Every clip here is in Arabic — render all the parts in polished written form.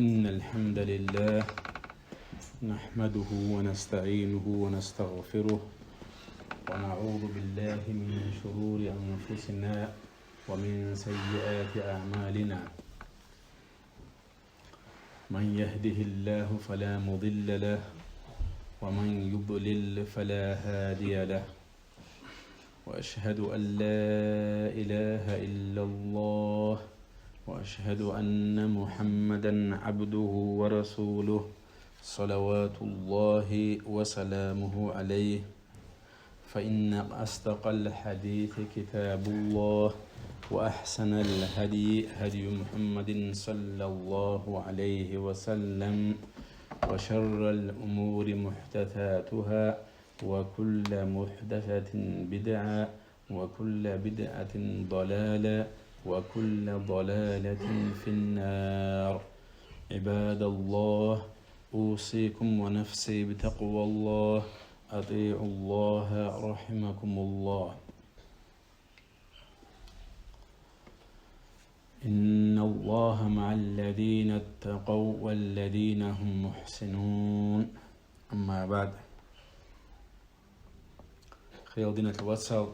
إن الحمد لله نحمده ونستعينه ونستغفره ونعوذ بالله من شرور أنفسنا ومن سيئات أعمالنا. من يهده الله فلا مضل له ومن يضلل فلا هادي له. وأشهد أن لا إله إلا الله وأشهد أن محمدا عبده ورسوله صلوات الله وسلامه عليه. فإن أصدق الحديث كتاب الله وأحسن الهدي هدي محمد صلى الله عليه وسلم وشر الأمور محدثاتها وكل محدثة بدعة وكل بدعة ضلالة وكل ضلالة في النار. عباد الله، أوصيكم ونفسي بتقوى الله. أطيعوا الله رحمكم الله. إن الله مع الذين اتقوا والذين هم محسنون. أما بعد، خير دينة الواتساب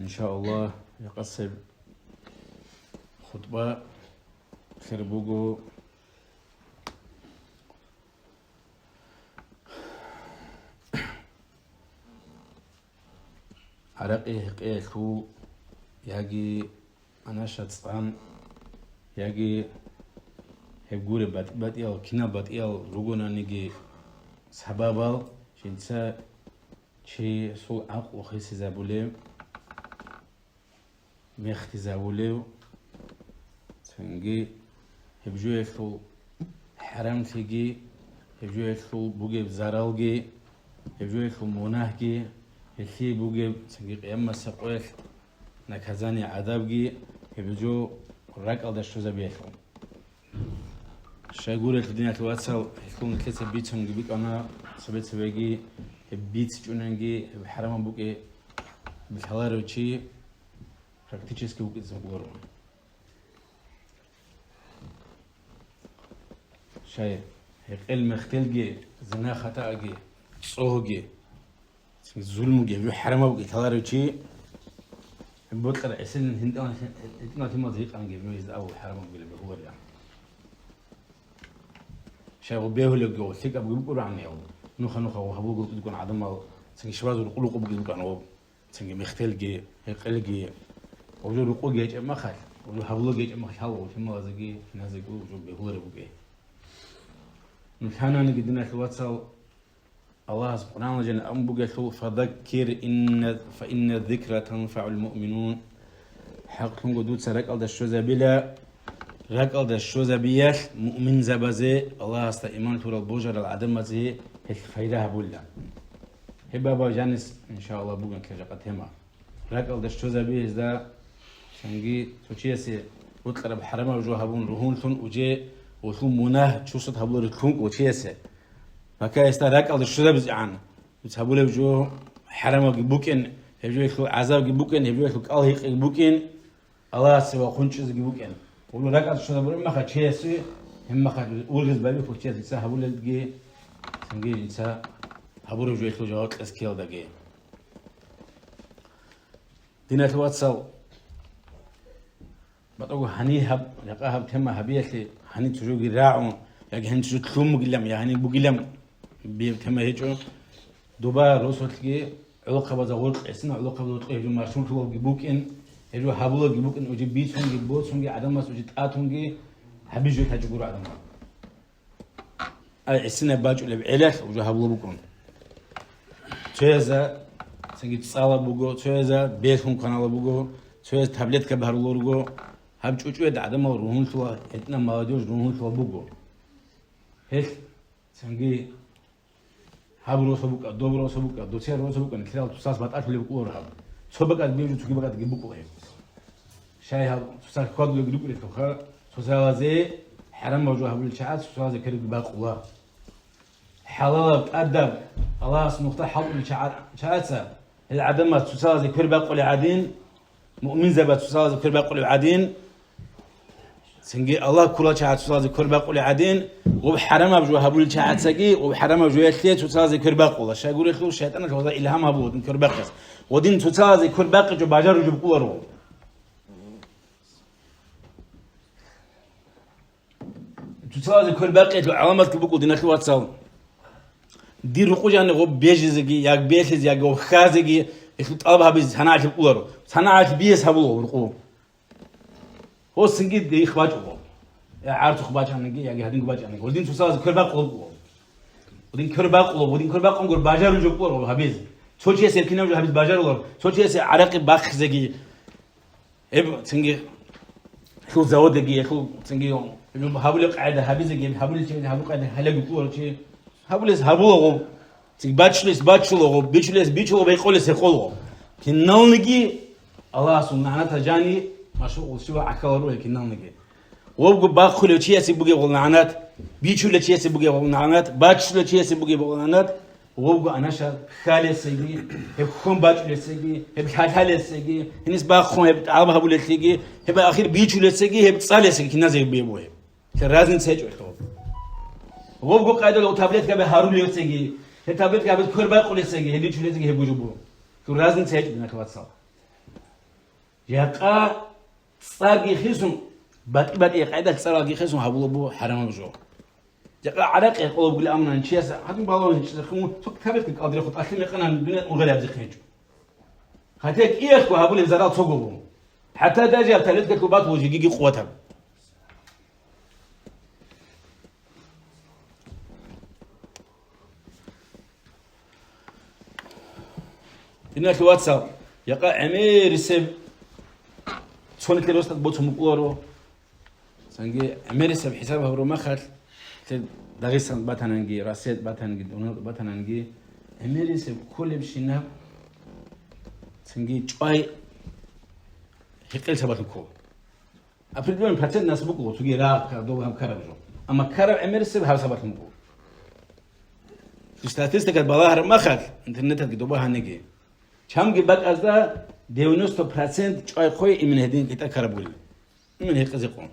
إن شاء الله يقصب خطبة خير بوجو عرقي هقيتو ياجي أنا شتستان ياجي هبقول باتيال كنا باتيال رجونا نيجي سبابال شنسا شيء سو عقل خيس زابوليو ميختي زابوليو سنجي هبجوه ثو حرام تيجي هبجوه ثو بوجي بزارالجي هبجوه ثو مناهجي هثي بوجي سنجي قيامة سقويل نكزاني عذابجي هبجو راك دشتو زبيثو شاغورة الدنيا تواتسل هكون كيس بيتهم جبيك أنا سبت سبيجي بيت جونانجي بحرام بوكي بالحلال وشي практически بوكي زبورو شاي هيقل مختلجي زنا خطأجي صوهجي ظلمجي بحرام بوكي حلال وشي بوتر أسن هندان إتنا تما ذيق عنجي بميز أو حرام بوكي بهور يعني شاي وبيهولي جو ثق أبو بقول عني أو نوخا وهبوغو تكون عدم سنجي شباز والقلوق بوغي تكون أو سنجي مختلجي هيقلجي وجو رقو جيج أما خال وجو هبلو جيج أما خال وتما زجي نازجو وجو بهور بوغي نحنا نقدنا الواتساب الله سبحانه وتعالى أم بوغي فذكر فإن الذكرى تنفع المؤمنون. حقهم قدود سرق على الشوزة بلا رق على الشوزة بيش مؤمن زبزة الله است إيمان تور البوجر العدم زي الخيرها بولا هبا باجانس إن شاء الله بوغن كجقت هما رق على الشوزة بيش ده سنجي توشيسي وتقرب حرمه وجوه هبون رهون ثون وجي وثون مناه شوصت هبلور ثون وتشيسي فكا يسترق على الشوزة بزعان وتهبوله وجوه حرمه جبوكن هبجوا يخلو عذاب جبوكن هبجوا يخلو الله جبوكن الله سوى خنشز جبوكن ولو رجع الشغل بقول ما خد شيء سوي هم ما خد أولغز بالي فوق شيء سا هقول للجي سنجي سا هبورو جوي خلو جوات اسكيل دقي دينا تواتسل بتقول هني هب يقاهب تما هبيتي هني تجوجي راعون يعني هني تجو تلوم قلم يعني بقلم بتما هيجو دوبا روسوتجي علاقة بزاول اسمه علاقة بزاول يجو مرسوم تو جبوكن يجو هبلو جبوكن وجي بيتونجي بوتونجي عدم مس وجي تاتونجي حبيجو تجبروا عدم السنة باجو لبعلة وجو هبلو بكون تشيزا سنجي تصالا بوجو تشيزا بيتهم كانوا بوجو تشيز تابلت كبهر لورجو هبجوجو يد عدم روحون توا اتنا ماجوج روحون توا بوجو هيك سنجي هبلو سبوكا دوبرو سبوكا دوتشيرو سبوكا نكرال تساس بات اللي بقول هب سبقة بيجو تجيب بقى تجيب بوكو هيك شاي هب تساس كود اللي بيجو لتوخا سوسازي حرام موجود هبل شعات سوسازي كريم باقوا حلال أدب الله سنقطع حلال شعاتها العدمات سوسازي كريم باقوا لعادين مؤمن زبط سوسازي كريم باقوا لعادين سنجي الله كل شيء تصازي كربا قولي عدين وبحرمه بجو هبول شيء سقي وبحرمه بجو يخلي تصازي كربا قولا شيء يقول يخلو الشيطان جو هذا إلهام هبود من كربا قص ودين تصازي كربا جو باجر جو بقوله تصازي كربا جو علامات كبقو دين أخلو تصال دي رقوج أنا غو بيجزجي يا بيجز يا غو خازجي يخلو طلبها بيز هناعش بقوله هناعش بيس هبول رقو هو سنجي دي إخواجه يا عارف إخواجه عنك يا جهادين إخواجه عنك ودين تصاز كرباق قلب ودين كرباق قلب ودين كرباق قنقر باجر وجوكور وهابيز سوتشي يصير كنا وجو هابيز باجر ولا سوتشي يصير عراقي باخ زجي إب سنجي شو زودجي شو سنجي يوم هابول قاعدة هابيز زجي هابول شيء هابول قاعدة هلا بيقول شيء هابولس هابولو تيجي باتشلو بيشلو بيقولس يقولو كنالنجي الله سبحانه تجاني ماشو شو عكارو لكننا نجي وابغى باخذ شيء سيبغي والنعنات بيشول شيء سيبغي والنعنات باتشول شيء سيبغي والنعنات وابغى أنا شا خالد سيجي هبخون باتشول سيجي هبخال سيجي هنيس باخون هبتعرف هبول سيجي هب آخر بيشول سيجي هبتصال سيجي كنا زي بيبوه كرازن سيجي أخوه وابغى قاعدة لو تابلت كابه هارول سيجي هتابلت كابه كربا قول سيجي هدي شول سيجي هبوجبوه كرازن سيجي بناكوات صار يقع صاقي خيسون بات قاعدة صاقي خيسون هبولو بو حرام بجو جاء عراق يقولوا بقول أمنا نشيس حتى بالله نشيس خمو سوق ثابت كقادر خد أخير لقنا الدنيا وغير أبزخ نجو هتيك إيه خو هبول الزرات سوقهم حتى داجي أبتلت كتبات وجيجي قوتها هناك الواتساب يقع عمير سب شلون كده وصلت بوتهم مقولوا سنجي عمير سب حسابها برو مخل داغستان باتنانجي راسيت باتنانجي دونات باتنانجي عمير سب كل بشينا سنجي شوي هيكل سبات الكو أبردون بحثنا ناس بقولوا تجي راق كدوب هم كربجو أما كرب عمير سب هذا سبات المقول استاتستيك البظاهر مخل إنترنت كدوبها نجي كم جبت أزدا 90% شوي خوي من هدين كتا كربول من هيك زيقون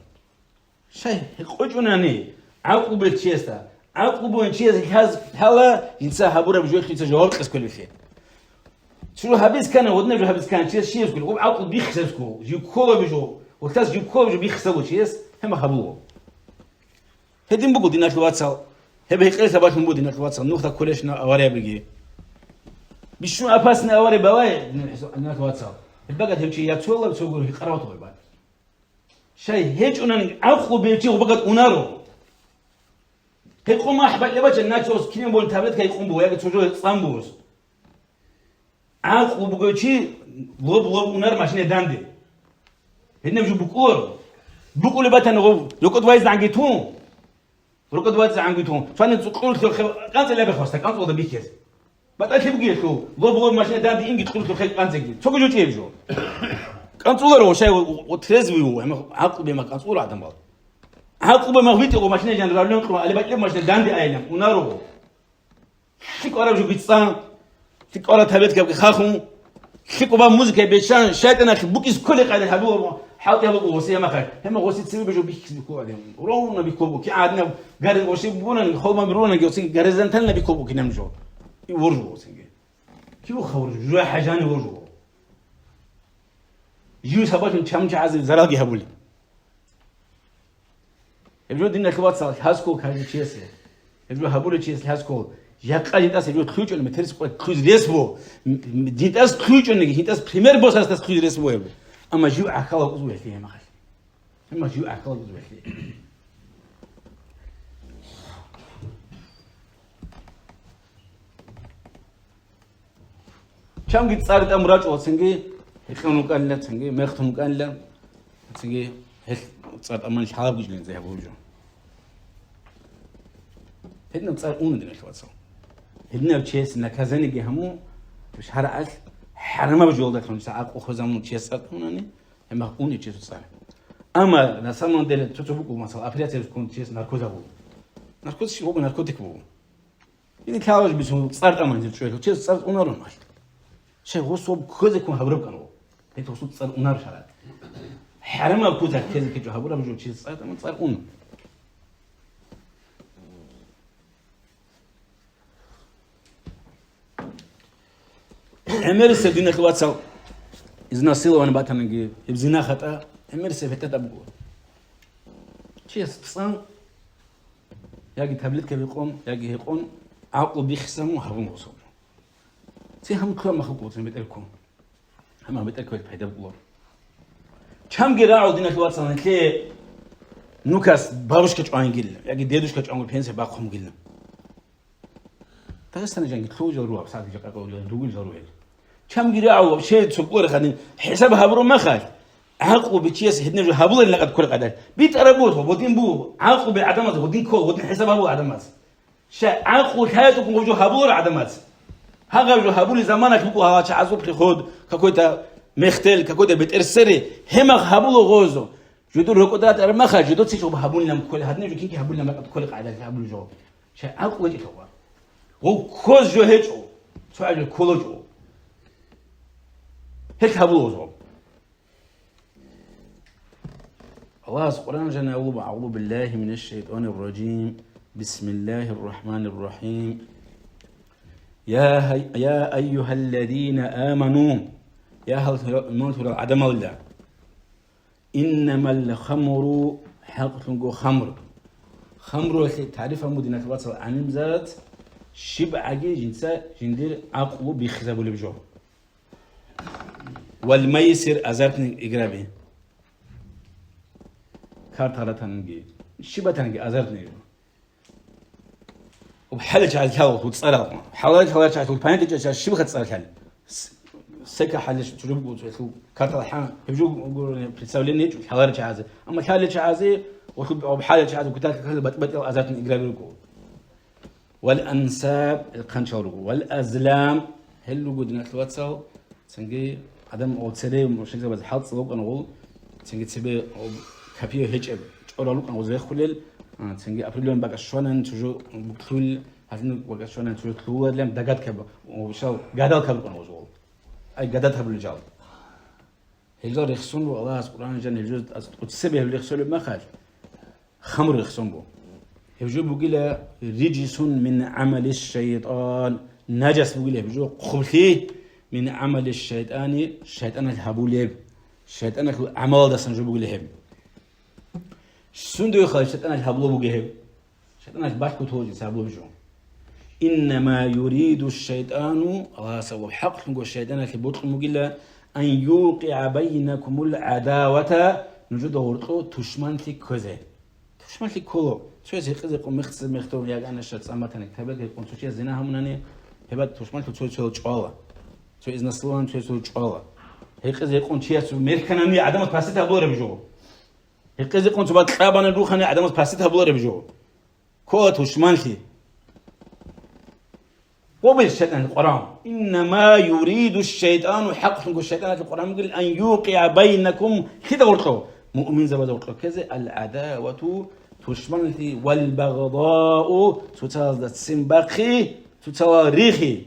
شيء قجوناني عقوب التشيستا عقوب التشيس هذا هلا ينسى هبورة بجوي خليت جواب قص كل شيء شو هبيز كان ودنا جو هبيز كان تشيس شيء يقول هو عقوب بيخسسكو جو كولا بجو وقتاس جو كولا بجو بيخسسوا تشيس هم هبوه هدين بقول دينات الواتساب هبه هيك ثبات من بود دينات الواتساب نقطة كلشنا أوري بيجي بشو أباسنا أوري بواي دينات الواتساب البقت هم شيء يتولى بتقول هي قرأته بعد شيء هيج أنا عقوب بيجي وبقت أنارو هيقوم أحبط لبجة الناتوس كلين بول تابلت كي يقوم بويا كتوجه صامبوس عقوب بيجي لوب أنار ماشين داندي هنا بجو بقول لبتنا لقد وايز عنجتون ركض وايز عنجتون فأنا تقول كانت لا بخوستك كانت وضع بيكيس بتأكل بقيه شو لوب ماشين داندي إنجي تقول خير كانت زي شو جو تيجي شو كانت ولا شيء وترزوي هو عقوب ما كانت ولا عدم بعض عقوب ما هويته وماشين جنرال لون اللي بقى ماشين داندي أيلم ونارو فيك أرا جو بيتصان فيك أرا تبيت كاب خاخم فيك وبا موسيقى بيشان شايتنا بوكيس كل قاعد الحبوب حاط يلا وصية ما خير هم وصية تسوي بيجو بيكس بيكو عليهم رونا بيكو كي عادنا قارن وصية بونا خو ما برونا جوسين قارزن تلنا بيكو كي نمجو يورجو وصية كيو خورج جوا حاجاني ورجو يو سباتون شام عازل زراقي هبولي يبدو دينا كواتسال هاسكو كاجي تشيسي يبدو هبولي تشيس هاسكو يا قاعد تاس يبدو خيوج ولا مترس خيوج ريسبو ديتاس خيوج ولا ديتاس بريمير بوس تاس خيوج ريسبو اما جو عقل وزو فيه ما خش اما جو عقل وزو فيه شام قد صارت امراج وسنجي يخونوا قال لا تنجي ما يختم قال لا تنجي هل صار أمان الحرب جلين زي هبوجو هدنا صار أون دين الواتساب هدنا بتشيس إنك هزني جهمو مش حرقت حرمة بجول ده كلام ساعة أخو زمانو تشيس أكونني هم أون تشيس صار أما نسمون دل تطبقوا مثلا أبريات يكون تشيس ناركوز أبو ناركوز شيء هو ناركوتيك بو إذا كلاوج بيسون صار أمان زي شوية تشيس صار أونارو ماش شيء هو صوب كذا يكون هبرب كانوا هيك وصوب صار أونار شرات حرام أبكوتك كذا كجو هبولا بجو شيء صار من صار أون عمر سدينا الواتساب إذا نصيله وأنا باتنجي يبزينا خطأ عمر سفتت أبوه شيء صار ياجي تابلت كبيقون ياجي هيقون عقل بيخسمو هرون وصول تي هم كلام مخبوط بيتلكم هم بيتلكم بهيدا بقول كم جراعو دينا الواتساب نتلي نوكاس باروش كتشعين قلنا ياجي ديدوش كتشعين بينسى باقهم قلنا تغسنا جانج تلوج وروح بساعة جاك أقول دوغل جروح كم جراعو بشيء تسقور خدين حسابها برو ما خال عقل بتشيس هدنا جو هبول اللي قد كل قدر بيت أربوت وبودين بو عقل بعدمات وبودين كو وبودين حسابها بو عدمات شا عقل حياتكم وجو هبول عدمات هذا جو هبول زمانك بكو هذا شعزوب خود ككويتا مختل ككويتا بترسري هم هبول غوزو جدول ركودات أرمخا جدول تيجوا بهبول لهم كل هدنا جو كينك هبول لهم قد كل قدر هبول جو شا عقل وجه هو وكوز جو هيجو سؤال الكولوج هيك هبول الله القرآن جل وعلا أعوذ بالله من الشيطان الرجيم بسم الله الرحمن الرحيم يا أيها الذين آمنوا يا هل الموت ولا عدم ولا إنما الخمر حق خمر تعرفها مدينة الوصل عن ذات شبع عجي جنسا جندير عقو بيخزبوا لبجو والميسر أزارتني إقرابي كارت تنجي شبه تنجي أزرني وبحلج على الهواء وتصرف حلج على البانيك جالس شبه تصرف حل سكة حلج تجرب كارت الحين يجوا يقولون بتسوليني حلج عازي أما حلج عازي وبحلج عازي وكتاك بتبدل أزرتني إقرار لكم والأنساب القنشور والأزلام هل وجودنا في الواتساب تنجي عدم أو تسلم وش كذا بس حط صلوك أنا أقول تنجي تسبي كابيه هيج أولوك أنا وزير خليل تنجي أبريلون بقى شلون تجو بكل هذين بقى شلون تجو كلوا لهم دقات كبا وشال قادل كبا أنا وزول أي قادت هبل الجال هجار يخسون والله سبحانه جل الجزء وتسبيه اللي يخسون ما خال خمر يخسون بو يجو بقول رجس من عمل الشيطان نجس بقول يجو خبثي من عمل الشيطان الهبوليب الشيطان عمل ده سنجو بقول هب سندو يخال الشيطان الهبلو بقول هب الشيطان الباش كتوجي سابو بجو إنما يريد الشيطان الله سوى حق نقول الشيطان اللي بيطلب مقولة أن يوقع بينكم العداوة نجد ورطو تشمنتي كذا تشمنتي كله شو يصير كذا يقوم مختوم يا أنا شت سامتني كتبت يقوم شو زينها منني هبت تشمنتي تسوي شغلة شو إذا نسلون تسوي شغلة هيك كذا يقوم شيء ميركنامي عدم تباسيتها بلور بجو هيك كذا يقوم تبغى تلعبنا دوخني عدم تباسيتها بلور بجو كله تشمنتي وبالشيطان القرآن إنما يريد الشيطان حق الشيطان في القرآن يقول أن يوقع بينكم كذا ورطو مؤمن زبادة ورطو كذا العداوة تشملتي والبغضاء تتالد سنبقي تتواريخي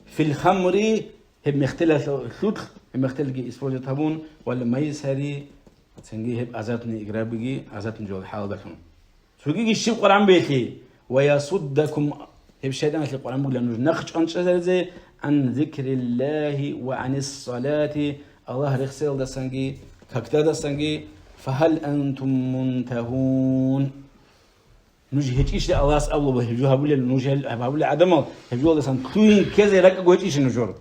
في الخمر هم مختلف ثلث هم مختلف إسفوجة هبون ولا ما يسهري تنجي هب أزاتني إقرابي أزاتني جول حال بكم سوقي الشيء القرآن بيتي ويصدكم هي الشيطان في القرآن يقول أنه نخش عن ذكر الله وعن الصلاة الله رخصل دسنجي ككتا دسنجي فهل أنتم منتهون نجي هيش الله أسأله بهجوه هبول نجي هبول عدمه هبول دسن كلون كذا لك قوي إيش نجور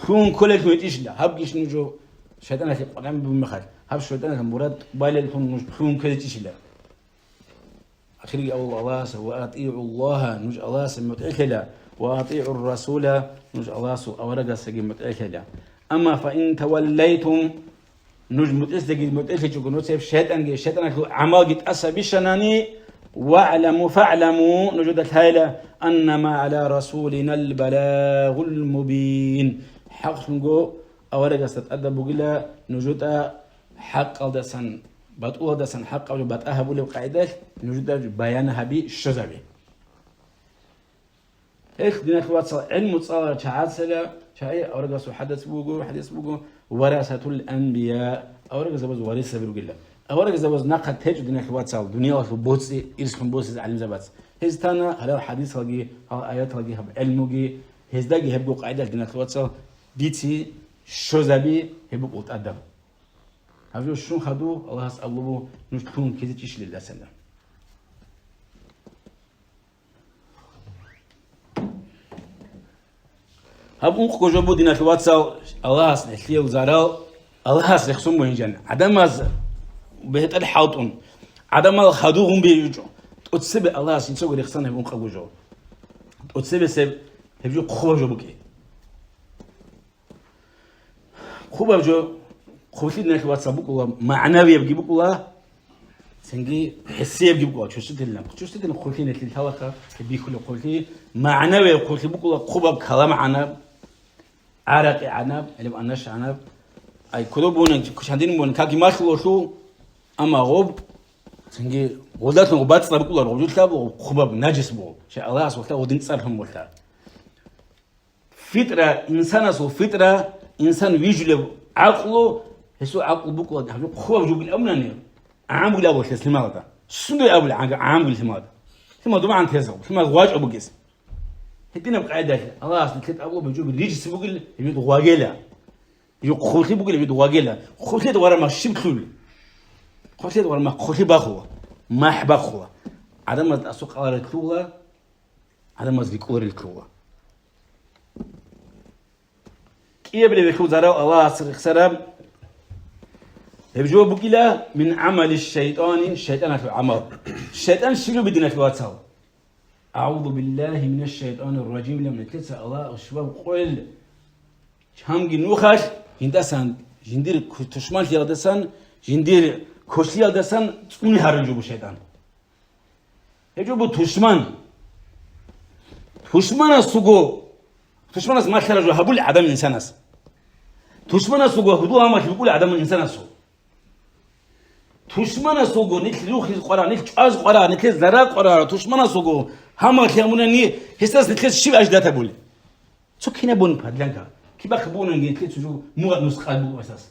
كلون كلك قوي إيش لا هبقيش نجو الشيطان في القرآن بمخال هب الشيطان مراد بايل كلون كذا إيش لا أخرج الله وأطيعوا الله نج الله سمتأكلا وأطيعوا الرسول نج الله أورجا سجمتأكلا أما فإن توليتم نج متأسجي متأكل جنوت سيف الشيطان عمال جت أسبيشناني فاعلموا نجد الهيلة أنما على رسولنا البلاغ المبين حق نجو أورجا ستأدب بقلا نجد حق الدسن بتقول ده سن حق أو بتأهب ولا قاعدة نوجد بيانها بالشذبي. إخ دينك واتس علم وتصار شعاد سلا شيء أرجع حدث بوجو ورثة الأنبياء أورك زبز ورثة بيرجلا أورك زبز نقد تجد إنك واتسال دنيا في بوتس إرسم بوتس علم زبز هزتنا هلا حديث لقي هلا آيات لقي هب علمي هزداقي هبقوا قاعدة إنك واتسال ديتي شو زبي هبقوا تقدم هذول شو خدوا الله أسأله نشتون كذا تشيل للسنة هبون كوجبو دينا في واتساب الله سنحليه وزارال الله سيخصم وينجن عدم از بهت الحاطون عدم الخدوهم بيجو وتسبب الله سينسوي رخصان هبون كوجو وتسبب سب هبجو خوجو بكي خوبا جو خوفي دينا في واتساب بقول معنوي يبقي بقول سنجي حسيه يبقي بقول شو ستلنا خوفي نتلي الحلقة بيخلو خوفي معنوي خوفي بقول خوبا كلام عنب عرق عنب علم أنش عنب أي كلوبون كشاندين بون كاكي ماشلو شو أما غوب سنجي غودات غوبات صار بقول غوجود كابو خوبا نجس بو شاء الله سوكتا ودين صارهم ولا فطرة إنسان سو فطرة إنسان ويجلب عقله هسو عقل بقول ده خوبا جو بالأمناني عام ولا وش اسمه هذا شنو أول عام ولا اسمه هذا ثم طبعا تهزم ثم واجب أبو قيس هدينا بقاعدة الله سنكت أبو بيجو بالريجس بقول يبيد واجلا يو خوتي بقول يبيد واجلا خوتي دوار ما شبكول خوتي دوار ما خوتي باخوا ما حباخوا عدم الأسوق على الكلوة عدم الذكور الكلوة كي يبلي بيكون زراو الله سرم يبجو بقيلا من عمل الشيطان في عمل الشيطان شنو بدنا في واتساب أعوذ بالله من الشيطان الرجيم لما تلسى الله الشباب قول هم جنوخش هندسان جندير تشمال في هندسان جندير كوشي هندسان تقولي هرجو بالشيطان يجوا بتشمان السوق تشمان ما خرجوا هبول عدم إنسان تشمان السوق هدوء ما تقول عدم إنسان السوق تشمان السوق نيل روح القرآن نيل جاز القرآن نيل زراق القرآن تشمان السوق هم كلامنا هستاس نتلس شيء أجداد أقول شو كنا بون بدلنكا كي بخبون إنجي نتلس شو مو نسخة بو أساس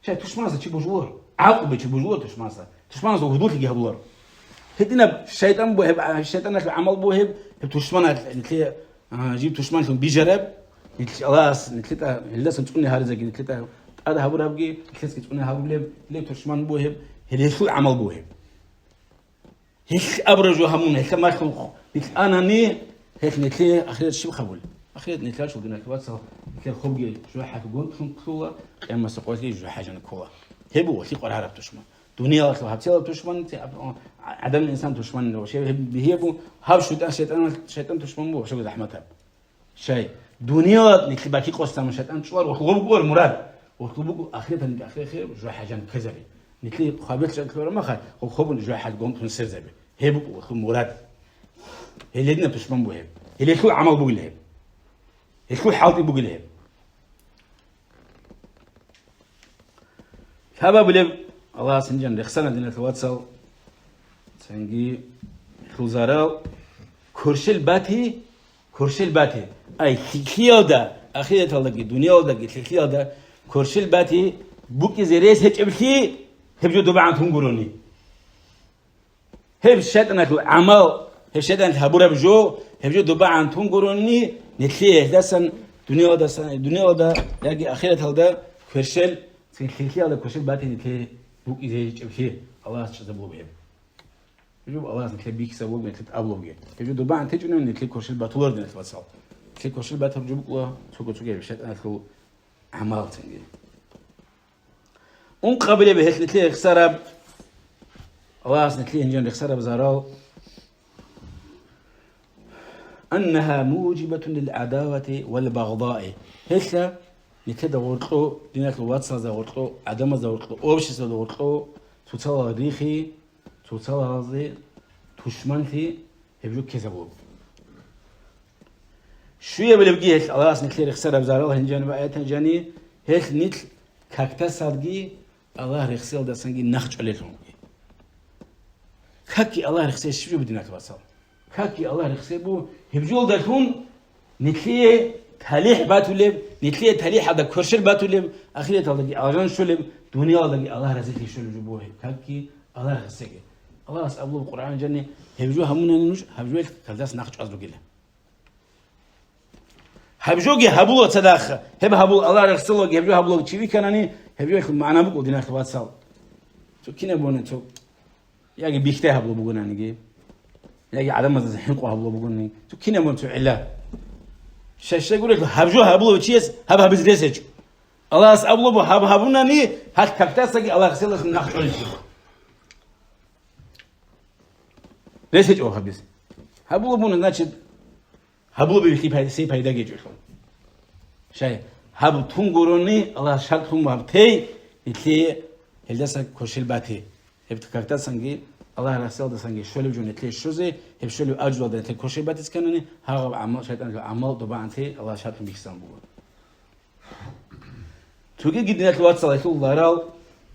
شايف تشمانسا شيء بجور عاقب شيء بجور تشمانسا هدول في جهدور هدينا الشيطان بوهب الشيطان في عمل بوهب تشمانا نتلي جيب تشمان ثم بيجرب نتلي خلاص نتلي هلدا سنتوني هارزة كي نتلي هذا هبور هبجي نتلي سكتوني هبور ليه تشمان بوهب هدي شو عمل بوهب هيك أبرزوا همون هيك ما يخلق هيك أنا هيك نتلي أخيرا شو خبول أخيرا نتلي شو قلنا كواتس نتلي خبجي شو حاجة قول كلوا أما سقوطي شو حاجة نكوا هبوا في قرار بتشمان دنيا لو هبتيلا بتشمان عدم الإنسان تشمان لو شيء بيهبوا هاب شو ده شيطان تشمان بو شو زحمتها شيء دنيا نتلي باقي قصة من شيطان شوار وخبوا المراد وخبوا أخيرا شو حاجة كذبة نتلي خابط شكله ما خا وخبوا شو حاجة قوم تنسر زبي هبوا وخم مراد اللي لنا تشمان بو هب اللي شو عمل بو الهب شو حاطي بو الهب هذا بلي الله سنجن رخصنا دينا الواتساب سنجي خوزارو كرشل باتي أي خيادا أخيرا تلاقي دنيا ولا خيادا كرشل باتي بوكي زريس هيك أبكي هبجو دبعان تنقروني هب الشيطان عمل هب الشيطان هبورا بجو هبجو دبعان تنقروني نتليه دسن دنيا ولا لاقي أخيرا تلاقي كرشل خيادا كرشل باتي نتليه بوكي زريس أبكي الله تشذبوا بهم يجوا الله نتلي بيك سووا نتلي أبلغ يجوا دبعان تجون نتلي كرشل باتولر دينا الواتساب نتلي كرشل باتر جبوا الله سوق الشيطان هو عمل تنجي قبل بهت نتلي خسارة الله نتلي إنجان خسارة بزارو أنها موجبة للعداوة والبغضاء هسه نتلي دورتو دينا الواتساب دورتو عدم دورتو أوبش دورتو توصل ريخي توصل هذي تشمنتي هبجو كذبوا شوية بلبقيه الله نتلي خسارة بزارو هنجان بآيات هنجاني هيك نتل كاكتا صادقي الله رخصيل ده سنجي نخج عليهم كاكي الله رخصيل شو بدنا توصل كاكي الله رخصيل بو هبجول ده تون نتلي تهليح باتو لب نتلي تالي حدا كرشل باتولم أخيرا تلاقي أجان شلم دنيا تلاقي الله رزقي شلم جبوه كاكي الله رزقه الله أسأله القرآن جنة هبجو همون نوش هبجو كذاس ناقش أزلو كله هبجوجي هبولو صداخ هبول الله رسول الله هبجو هبولو تشوي كانني هبجو معنا بقول دينا خبات سال تو كنا بونه تو ياجي بيخته هبولو بقولنا نيجي ياجي عدم مزح حقه هبولو بقولني تو كنا بونه تو علا شش يقول لك هبجو هبولو تشيس هب زريسج الله أسأله هبونا ني هات كبتاسك الله رسول الله ناقش عليه رسج أو هبز هبولو بونه ناتشد هبولو بيخي باي سي بايدا جيجو شاي هب تونغوروني الله شال تونغ هب تي إتلي هلدسا كوشل باتي هب تكاكتا سانجي الله رسول ده سانجي شولو جون إتلي شوزي هب شولو أجود ده إتلي كوشل باتي سكانني هاغب عمل شيطان عمل طبعا تي الله شال تونغ بيكسان بو توجي جدنا الوقت صلاة الله راو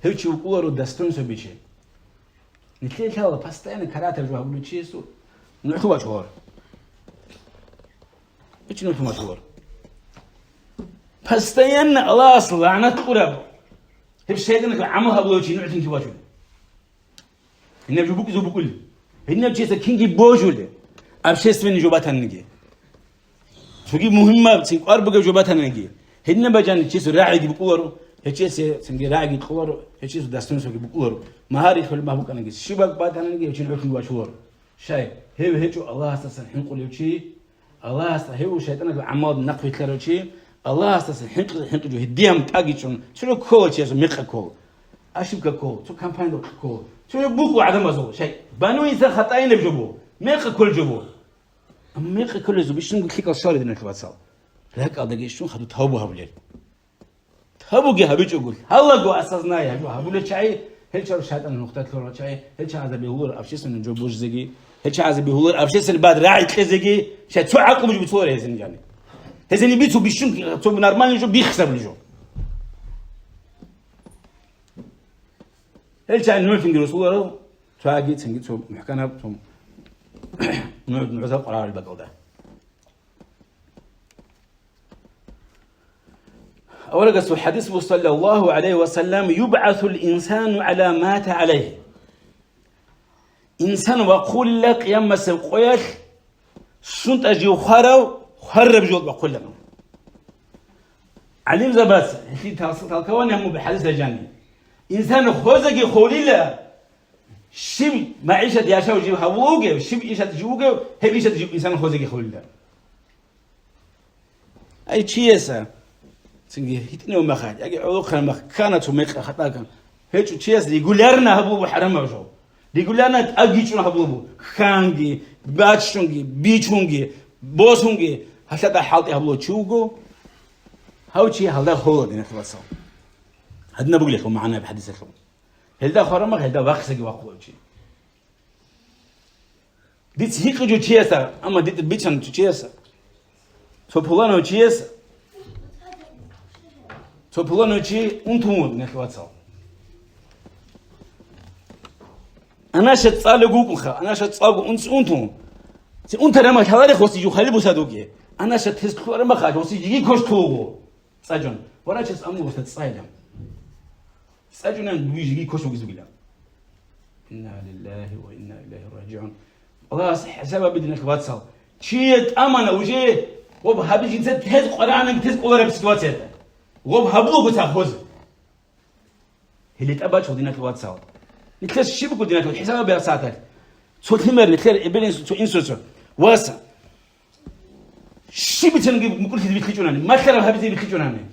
هب شو كولارو دستون سو بيشي نتلي هلا باستين كراتر جو هبلو تشيسو نعتوا شهور إيش نعتوا شهور فاستين الله أصل لعنة قرب هب شيء عملها بلوشي نعتين كواجول هنا بجوبك زوبكول هنا بجيس كينجي بوجول أبشيس من جوباتنا نجي شوكي مهمة تين قرب جوباتنا نجي هنا بجان تشيس راعي بقولرو هتشيس تنجي راعي بقولرو هتشيس داستون سوكي بقولرو مهاري خل ما بقى نجي شبك باتنا نجي هتشين بكون واشور شاي هو هتشو الله أستسن حنقول يوشي الله أستسن هو شيطان عماد نقف يتلروشي الله أستسن حنق جو هديهم تاجيشون شنو كول شيء ميقا كول أشبك كول شو كامباين كول شنو بوكو عدم مزو شيء بانو إنسان خطأين بجبو ميقا كل جبو أما ميقا كل جبو بيشون قلت لك الشارع دينا كباتسال لهك أدقي شون خدو تهبو هبليل تهبو جي هبيج أقول هلا جو أساسنا يا جو هبولة شيء هل شرو شهادة النقطة كلها شيء هل شيء هذا بيهولر أبشيس من جبوش زجي هل شيء هذا بيهولر أبشيس البعد راعي تزجي شيء شو عقب مش بتصور هزين يعني هزين بيتو بيشون تو نورمال جو بيخسر الجو هل شيء نوفين جلسوا تواجد سنجد تو محكمة تو نعذر قرار البقول ده أولا قصوا الحديث صلى الله عليه وسلم يبعث الإنسان على مات عليه إنسان وقول لك يما سوقيش شنت أجي خرب جود بقول لك علم زباس في تلقون هم بحديث الجاني إنسان خوزقي خولي له شب معيشة ياشا وجيب هبوجه شب إيشة جوجه هب إيشة جيب إنسان خوزقي خولي له أي شيء سا سنجي هتني ومخاج أجي عوقنا مخ كانت ومخ خطاكم هيك شيء يقول لنا هبوب حرام وجو يقول لنا أجي شو هبوبو خانجي باتشونجي بيتشونجي بوسونجي هذا حالتي هبلو تشوجو هاو شيء هذا هو دينا خلاص هدنا بقول لكم معنا بحديث لكم هذا خرمك هذا وقسك وقول شيء ديت هيك جو تشيسا أما ديت بيتشان تشيسا توبولانو تشيسا توبولانو تشي أنتمود نخلاص أنا شت صار جوكم خا أنا شت صار أنتم أنت رمى هذا خوسي جو خلي بسادوكي أنا شت هسكو رمى خا خوسي يجي كوش توغو ساجون ولا شت أمو بس تصايدم ساجون أن يجي كوش وجزولا إنا لله وإنا إليه راجعون الله سبب بدنا كباتسال شيء أمانة وجه وبهابي جنسات تهز قرآن بتهز قرآن بسيطوات وبهابلو بتأخذ اللي تأبى شو دينا كباتسال نتلاش شيء بقول دينا كل حساب بيرساتك صوت همر نتلاش إبليس تو إنسوسر واسع شيء بتنجي مقول كذي بتخيجوناني ما ترى هابي بتخيجوناني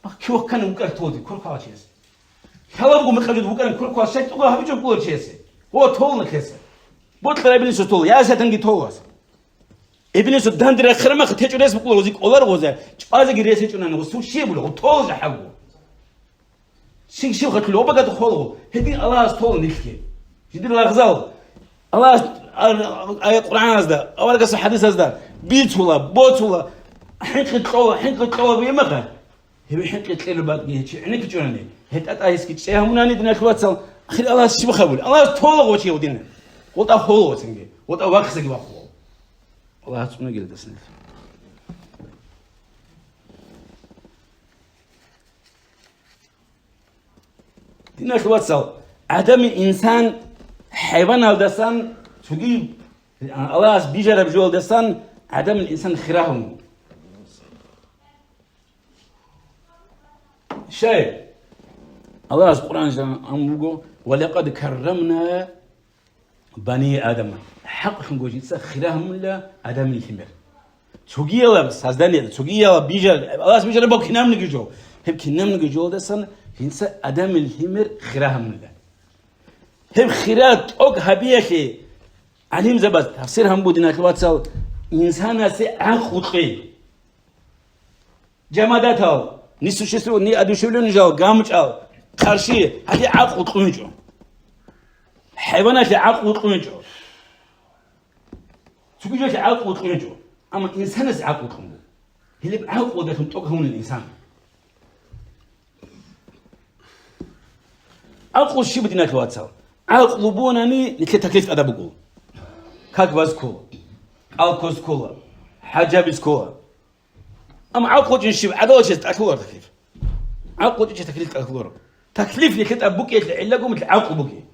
ما كيو كان مقول تودي كل كواشيس هلا بقول مخرج بقول كل كواشيس تقول هابي جو بقول شيء هو طول كيسه بطل إبليس طول يا ساتنجي طول إبليس دهندر خرمة ختيجو رئيس بقول وزيك أولار وزا جبازة رئيس يجوناني وسوي شيء بقوله طول جحوه شيء خطلو وبقى تخلو هدي الله استول نلكي جدي الأغزال الله آية القرآن هذا أول قصة حديث هذا بيت ولا بوت ولا حنك طوى بيمقه هو حنك تليل بعد يهتش عنك جونني هت أتايس كي شيء هم ناني دنا كواتسال أخير الله شو بخبول الله طول وشيء ودينا وط أخوه تنجي وط أوقسك بأخوه الله سبحانه جل دسنة دينا توصل عدم إنسان حيوان أو دسان تجيب الله بيجرب جول دسان عدم الإنسان خراهم شيء الله في القرآن أمره ولقد كرمنا بني آدم حق نقول خراهم لا آدم الحمر تجي الله بس هذا تجي الله بيجرب الله بيجرب بكنام نجيجو هم كنام نجيجو دسان هنسا آدم الحمر خراهم لا هم خيرات أوك هبيكي عليم زبط تفسير هم بودنا كواتسال إنسان سي عقوقي جمادات هاو نيسو شسو ني أدوشولون جاو قامج أو قرشي هذي عقوق قنجو حيوانات عقوق قنجو تقول جاي عقوق قنجو أما إنسان سي عقوق قنجو هلي بعقوق ده تنطق هون الإنسان عقوق شي بدنا كواتسال عقلبونني لكي تكليف أدب بقول كاكباز كولا ألكوز كولا حجابز كولا أما عقل جنشيب عدو شيء تأكلور تكليف عقل جنشيب تكليف تأكلور تكليف لكي تأبوك يتعلقوا مثل عقل بوكي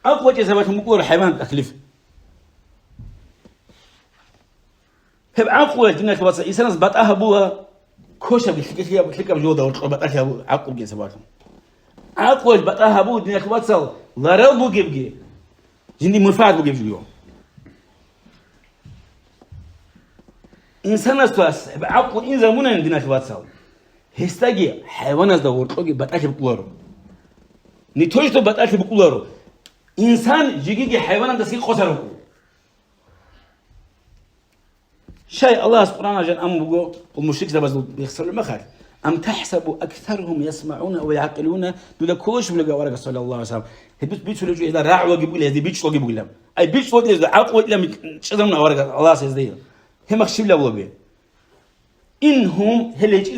عقل جنشيب سباتهم بقول حيوان تكليف هب عقل جنشيب كباس إنسان بتأه بوها كوشة بتلقى بجودة وبتأه بوها عقل جنشيب سباتهم عقل بتأه بوها جنشيب كباس لارو بوجي جندي منفعت بوجي اليوم إنسان استواس بعقل إن زمانه عندنا شباب سال هستاجي حيوان أصدقور توجي بتأكل بقولاره نتوجه تو بتأكل بقولاره إنسان جيجي حيوان دسكي خسره شيء الله سبحانه وتعالى أم بقول المشرك ده بس بيخسر المخاط أم تحسب أكثرهم يسمعون أو يعقلون دولا كوش بلقى ورقة صلى الله عليه وسلم هبت بيتش لجوا إذا راعوا وجيبوا هذه بيتش وجيبوا لهم أي بيتش وجيبوا إذا عقوا لهم شذمنا ورقة الله سيزديه هم أخشب له وجه إنهم هلج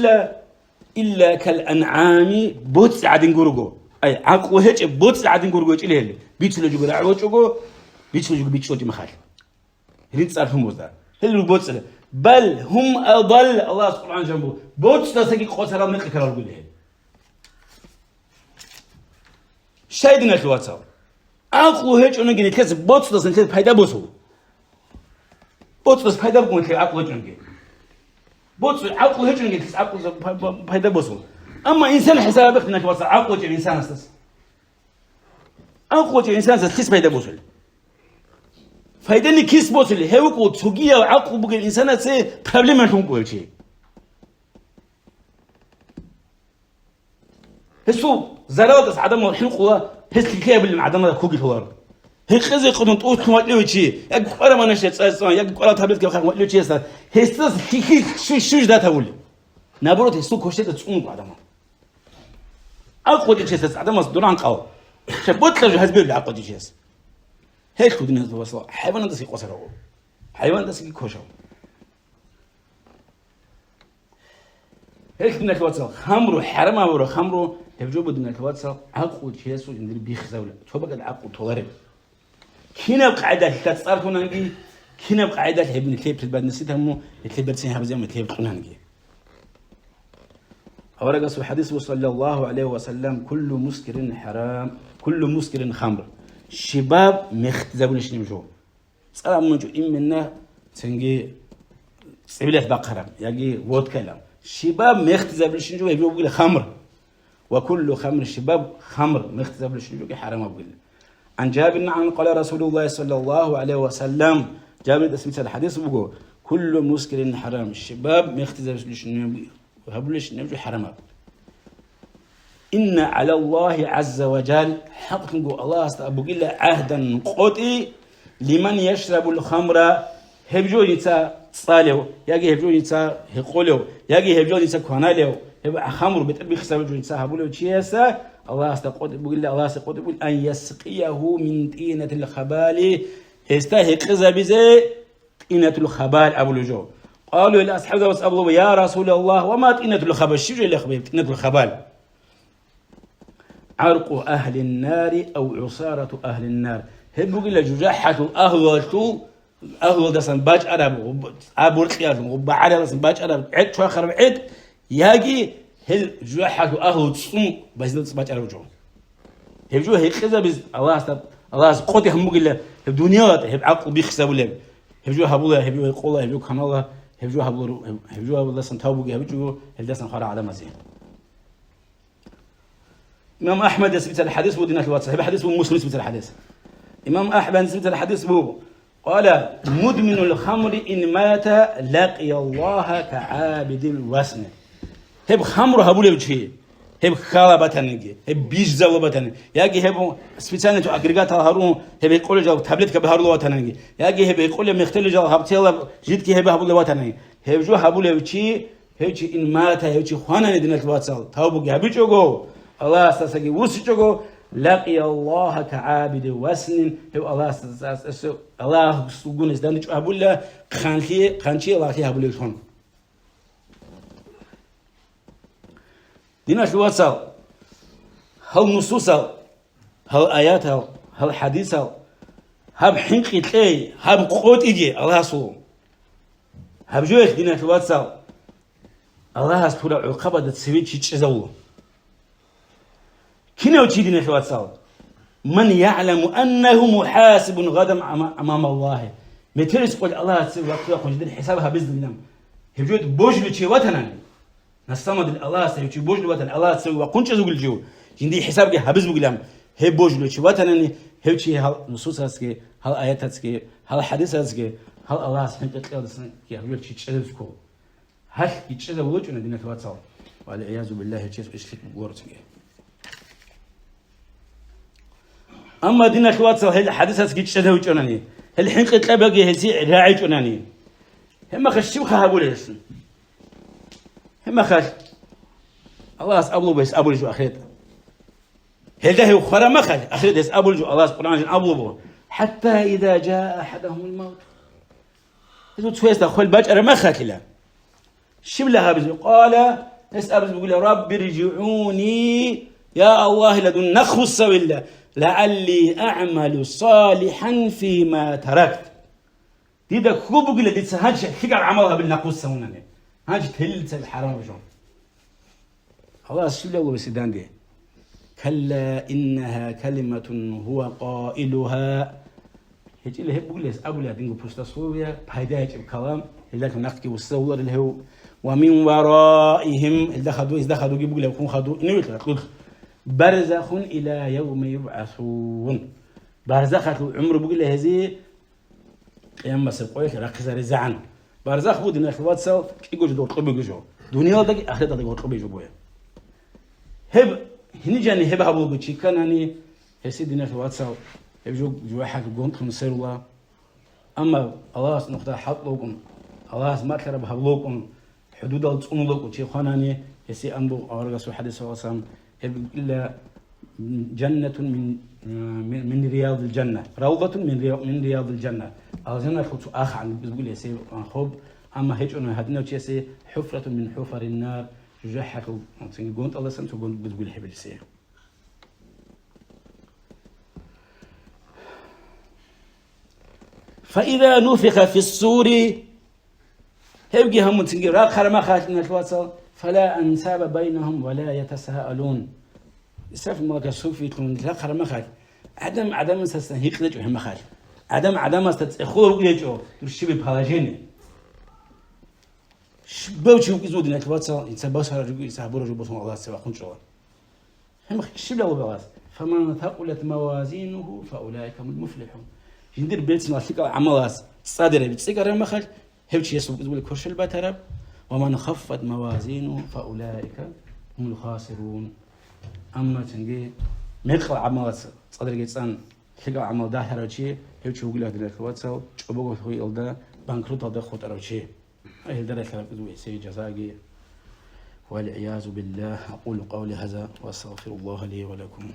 إلا كالأنعام بوتس عادين جورجو أي عقوا هيج بوتس عادين جورجو إلى هل بيتش لجوا راعوا وجيبوا بيتش وجيبوا مخال هل تصرفهم وزار هل بوتس بل هم أضل الله سبحانه جنبه بوتس تسقي خسارة من كرار قوله شايد نشلو أتصل عقله هيج أنا جيني كذا بوتس تسنتين فايدة بوسو بوتس بس فايدة بكون كذا عقله هيج نجي بوتس عقله هيج نجي كذا عقله فايدة بوسو أما إنسان حسابك نشلو أتصل عقله الإنسان أساس عقله الإنسان أساس كيس فايدة بوسو فايدني كيس بوسو هي وقت تجيه عقله بقول الإنسان أساس problem ما تقول شيء هسو زرادة عدم الحلقة هس الكياب اللي معدنا كوجي هوار هي خزي قدم تقول تموتلو شيء يقول أنا ما نشيت أصلا يقول أنا تابلت كم خا موتلو شيء أصلا هستس هي شو ده تقول نبرد هسو كوشة تسون بعدما أقول شيء أصلا عدم دوران قاو شبوت لجو هزبيل عقد شيء هيك خدنا هذا وصل حيوان ده سي قصره حيوان ده سي كوشة هيك بدنا كواتسال خمرو حرام أمره خمرو تبجو بدنا كواتسال عقود شيسو إن بيخ زولة شو بقى العقود تغرب كنا بقاعدة كتصارفون نجي كنا بقاعدة هبن كليب بعد نسيتها مو الكليب برسين هبزيهم الكليب قلنا نجي أورجع في الحديث صلى الله عليه وسلم كل مسكر حرام كل مسكر خمر شباب مختزبون شنيمجو صار منجو إمنا تنجي سبيلة بقرة يجي وود كلام شباب مختزب لشنجو يقول خمر وكل خمر الشباب خمر مختزب لشنجو حرام أقول عن جابر عن قال رسول الله صلى الله عليه وسلم جابر اسمه الحديث بقول كل مسكر حرام الشباب مختزب لشنجو وهبلش نمشي حرام إن على الله عز وجل حق نقول الله استأبوك إلا عهدا قطي لمن يشرب الخمر هبجو يتا صالحو يجي هبجو يتا هقولو يجي هبجو يتا كونالو هب خمر بتبي خسر هبجو يتا هبولو تشيسا الله استقود بقول الله استقود بقول أن يسقيه من طينة الخبال استهق زبزة طينة الخبال أبو لجو قالوا لأصحاب وسألوا يا رسول الله وما طينة الخبال شو اللي خبال طينة الخبال عرق أهل النار أو عصارة أهل النار هبقول لججاحة أهل دسن باج عرب أبورك يا وبعد دسن باج عرب عد شو آخر عد يجي هل ججاحة أهل تصوم بس دسن باج عرب جو هبجوه هيخزا بز الله قوتي هم قلة الدنيا هب عقل بيخسب ولا هبجوه هبوله هبجوه يقوله هبجوه كناله هبجوه هبوله سنتوبه هبجوه هلدسن خرع على مزين إمام أحمد يثبت الحديث ودينا الواتس هذا حديث مسلم يثبت الحديث إمام أحمد يثبت الحديث بو قال مدمن الخمر إن مات لقي الله كعابد الوسن هب خمر هبوله بشيء هب خالة بتنجي هب بيج زاو بتنجي ياجي هب سبيتشان تو أجريجات هارون هب يقول جو تابلت كبهارلو بتنجي ياجي هب يقول مختل جو هبتيلا جد كي هب هبوله بتنجي هب جو هبوله بشيء هب شيء إن مات هب شيء خانة دينا الواتس تابو هب جو الله استسقي وسجو لقي الله كعابد وسن هو الله الله سجون إزدان جو هبوله خانشي الله كي هبوله خان دينا الواتس هل نصوص هل آيات هل حديث هب حنقي تلاي هب قوت إجي الله سو هب جوه دينا الواتس الله سبحانه عقبة تسوي شيء زوله كنا وتشيدنا في واتساب من يعلم أنه محاسب غدا أمام الله مترس قول الله تسوي وقت يأخذ جدًا حسابها بإذن الله هبجود بوجلو شيء وطنا نستمد الله تسوي شيء بوجلو وطنا الله تسوي وقنش زوجل جو جندي حسابك هبز بقولهم هب بوجلو شيء وطنا هب شيء هال نصوص هسكي هال آيات هسكي هال حديث هسكي هال الله سبحانه وتعالى كي هبجود شيء تشذبكو هل يتشذب وجهنا دينا في واتساب والعياذ بالله شيء إيش فيك بورتني أما دينا الواتساب هل حدثت كي تشهدوا جناني هل حين قلت لبقي هزي راعي جناني هم خش بخها بوليس هم خش الله أبلو بس أبلو جو أخير هل ده خرا ما خش أخير ده أبلو جو الله سبحانه أبلو حتى إذا جاء أحدهم الموت إذا تفيس دخل بجر ما خش له شبلها بز قال نسأل بيقول رب ارجعوني يا الله لدن نخص بالله لعلي أعمل صالحا فيما تركت ديدا كوبو قلة دي سهاج حقر عملها بالنقوص سوناني هاج تهلت الحرام بجون خلاص شو لو بسيدان دي كلا إنها كلمة هو قائلها هيك اللي هي بقول لس أبو لا دينغو بوستا سوريا بهداية الكلام اللي لكن نحكي والصور اللي هو ومن ورائهم اللي دخلوا يقول لكم خدوا نيوتل برزخ إلى يوم يبعثون برزخ عمره بقول له هذه يوم سبقوك ركز رزعن برزخ بود إن الوقت سو يقول دور طبي جو دنيا دقي آخر دقي طبي جو بويا هب هني جاني هب هبول بتشي كان هني هسي دين الوقت سو هب جو واحد يقول كم سير الله أما الله نقطة حط لكم الله ما كرب هبلوكم حدود الصوم لكم شيء خانني هسي أنبو أورجس وحديث وصام إلا جنة من رياض الجنة روضة من رياض الجنة الجنة خلص آخر عن بيقول يسي خب أما هيج أنه هدنا وشيء حفرة من حفر النار جحك وقنت الله سنت وقنت بتقول حبل سير فإذا نفخ في الصور هيجي هم تنجي راخر ما خاتنا الواتساب فلا أنساب بينهم ولا يتساءلون إسراف ما كسوفي تكون لا خر ما خال عدم سستن هيك لجوا هم خال عدم استخدموا لجوا ترشي ببهاجين شبوش يوجدون الواتساب يتبصر رجوا يسحبوا رجوا بصم الله سوا خنشوا هم شبلا وبلاس فمن ثقلت موازينه فأولئك هم المفلحون جندير بيت ما ثقة عملاس صادر بتسيقر ما خال هبش يسوق يقول كرش البترب ومن خفت موازينه فأولئك هم الخاسرون أما تنجي مدخل عمل صدر جيتسان حاجة عمل ده هرشي هيك شو قلنا هذا الواتساب شو بقول هو يلدا بانكروت هذا خط هرشي أي هذا الكلام بدو سي جزاجي والعياذ بالله أقول قولي هذا وأستغفر الله لي ولكم